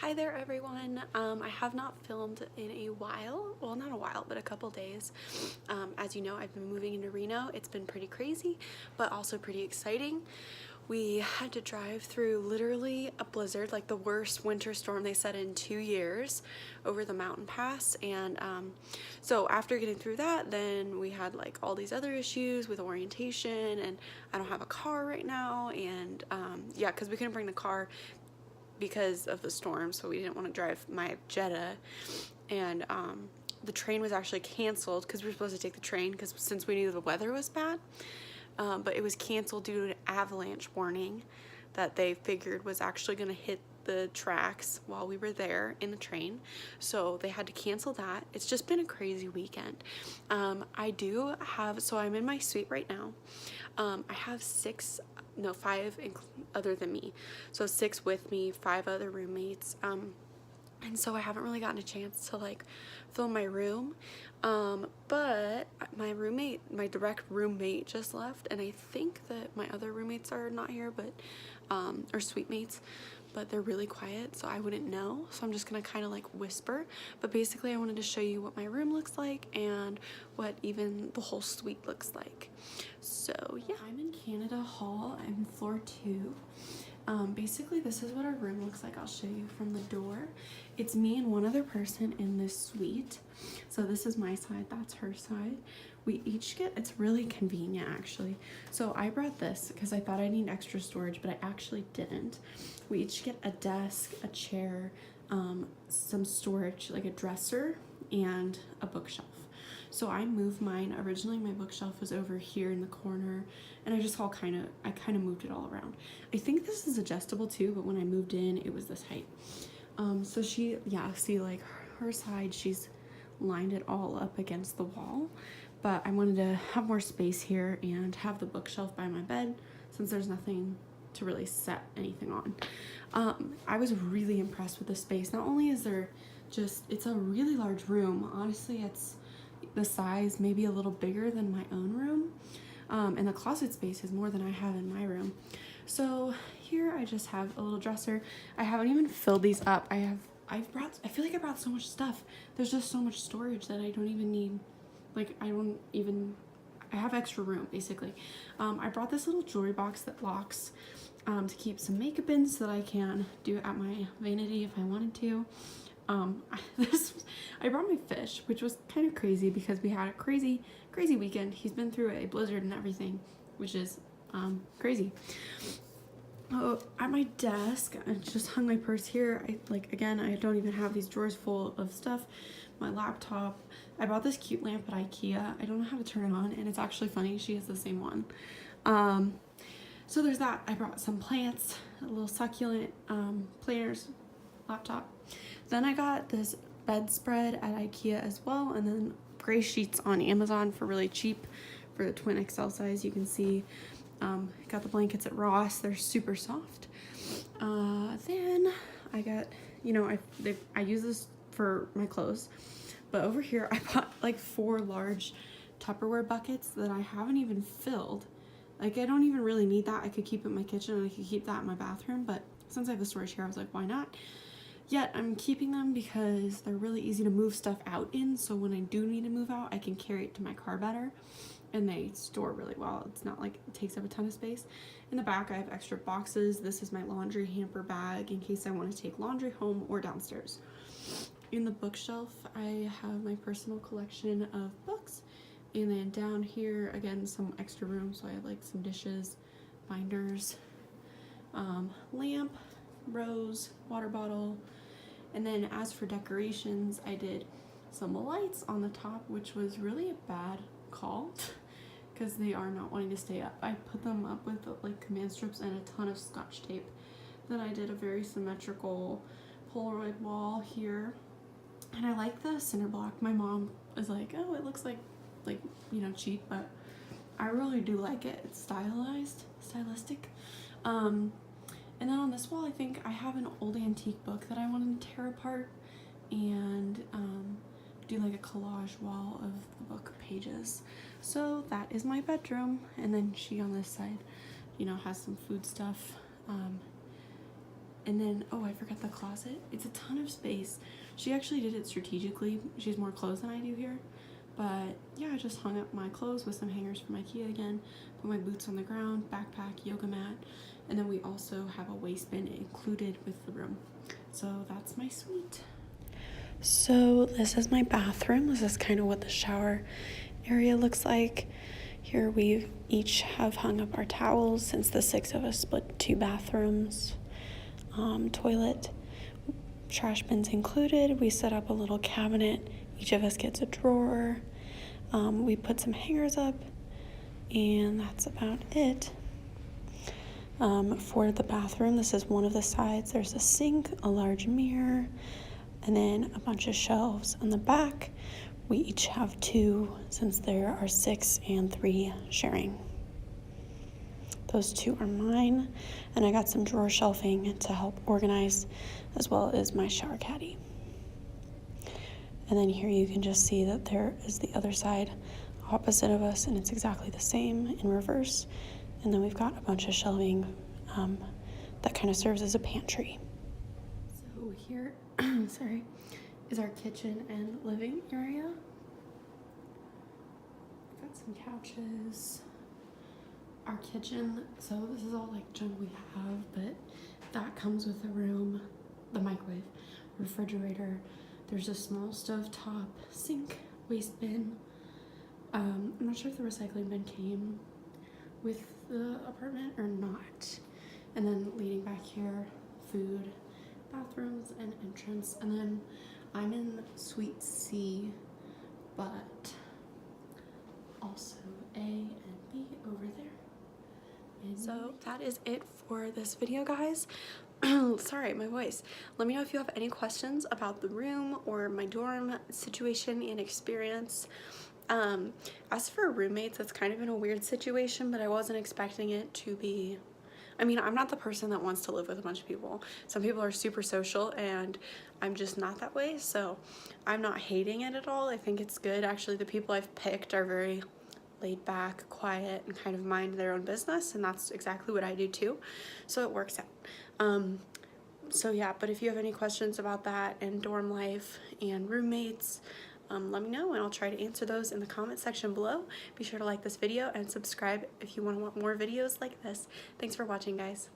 Hi there everyone. I have not filmed in a while. Well, not a while, but a couple days. As you know, I've been moving into Reno. It's been pretty crazy, but also pretty exciting. We had to drive through literally a blizzard, like the worst winter storm they said in 2 years, over the mountain pass. And so after getting through that, then we had like all these other issues with orientation, and I don't have a car right now. And yeah, because we couldn't bring the car because of the storm, so we didn't want to drive my Jetta. And the train was actually canceled because we were supposed to take the train because since we knew the weather was bad, but it was canceled due to an avalanche warning that they figured was actually going to hit the tracks while we were there in the train, so they had to cancel that. It's just been a crazy weekend. I do have, so I'm in my suite right now. I have five other than me, so 6 with me, 5 other roommates. And so I haven't really gotten a chance to like film my room, but my direct roommate just left, and I think that my other roommates are not here, but or suite mates, but they're really quiet, so I wouldn't know, so I'm just gonna kind of like whisper. But basically I wanted to show you what my room looks like and what even the whole suite looks like. So yeah, I'm in Canada Hall. I'm floor 2. Basically this is what our room looks like. I'll show you from the door. It's me and one other person in this suite. So this is my side, that's her side. We each get, it's really convenient actually. So I brought this because I thought I need extra storage, but I actually didn't. We each get a desk, a chair, some storage, like a dresser and a bookshelf. So I moved mine. Originally my bookshelf was over here in the corner, and I just kind of moved it all around. I think this is adjustable too, but when I moved in it was this height. So see, like her side, she's lined it all up against the wall, but I wanted to have more space here and have the bookshelf by my bed since there's nothing to really set anything on. I was really impressed with the space. Not only is there it's a really large room. Honestly, it's the size maybe a little bigger than my own room, and the closet space is more than I have in my room. So here I just have a little dresser. I haven't even filled these up. I feel like I brought so much stuff. There's just so much storage that I don't even need. Like I have extra room basically. I brought this little jewelry box that locks to keep some makeup in so that I can do it at my vanity if I wanted to. I brought my fish, which was kind of crazy because we had a crazy weekend. He's been through a blizzard and everything, which is crazy. Oh, at my desk, I just hung my purse here. Again, I don't even have these drawers full of stuff. My laptop. I bought this cute lamp at IKEA. I don't know how to turn it on, and it's actually funny. She has the same one. So there's that. I brought some plants, a little succulent planters, laptop. Then I got this bedspread at IKEA as well, and then gray sheets on Amazon for really cheap for the twin XL size. You can see got the blankets at Ross. They're super soft. Then I got, I use this for my clothes, but over here I bought like 4 large Tupperware buckets that I haven't even filled. Like, I don't even really need that. I could keep it in my kitchen and I could keep that in my bathroom, but since I have the storage here, I was like, why not? Yet I'm keeping them because they're really easy to move stuff out in, so when I do need to move out, I can carry it to my car better, and they store really well. It's not like it takes up a ton of space. In the back, I have extra boxes. This is my laundry hamper bag in case I want to take laundry home or downstairs. In the bookshelf, I have my personal collection of books, and then down here, again, some extra room, so I have like some dishes, binders, lamp, rose, water bottle. And then as for decorations, I did some lights on the top, which was really a bad call because they are not wanting to stay up. I put them up with like command strips and a ton of Scotch tape. Then I did a very symmetrical Polaroid wall here, and I like the cinder block. My mom is like, oh, it looks like cheap, but I really do like it. It's stylistic. And then on this wall, I think I have an old antique book that I wanted to tear apart and do like a collage wall of the book pages. So that is my bedroom. And then she on this side, has some food stuff. And then, oh, I forgot the closet. It's a ton of space. She actually did it strategically. She has more clothes than I do here. But yeah, I just hung up my clothes with some hangers from IKEA again. Put my boots on the ground, backpack, yoga mat. And then we also have a waste bin included with the room. So that's my suite. So this is my bathroom. This is kind of what the shower area looks like. Here we each have hung up our towels since the 6 of us split 2 bathrooms. Toilet, trash bins included. We set up a little cabinet. Each of us gets a drawer. We put some hangers up, and that's about it. For the bathroom, this is one of the sides. There's a sink, a large mirror, and then a bunch of shelves. On the back, we each have 2 since there are 6 and 3 sharing. Those 2 are mine, and I got some drawer shelving to help organize, as well as my shower caddy. And then here you can just see that there is the other side opposite of us, and it's exactly the same in reverse. And then we've got a bunch of shelving that kind of serves as a pantry. So here, sorry, is our kitchen and living area. Got some couches. Our kitchen, so this is all like junk we have, but that comes with the room, the microwave, refrigerator. There's a small stovetop, sink, waste bin. I'm not sure if the recycling bin came with the apartment or not. And then leading back here, food, bathrooms, and entrance. And then I'm in Suite C, but also A and B over there. So that is it for this video, guys. Sorry, my voice. Let me know if you have any questions about the room or my dorm situation and experience. As for roommates, it's kind of been a weird situation, but I wasn't expecting it to be. I mean, I'm not the person that wants to live with a bunch of people. Some people are super social, and I'm just not that way, so I'm not hating it at all. I think it's good. Actually, the people I've picked are very laid back, quiet, and kind of mind their own business, and that's exactly what I do too, so it works out. So yeah, but if you have any questions about that and dorm life and roommates, let me know and I'll try to answer those in the comment section below. Be sure to like this video and subscribe if you want to watch more videos like this. Thanks for watching, guys.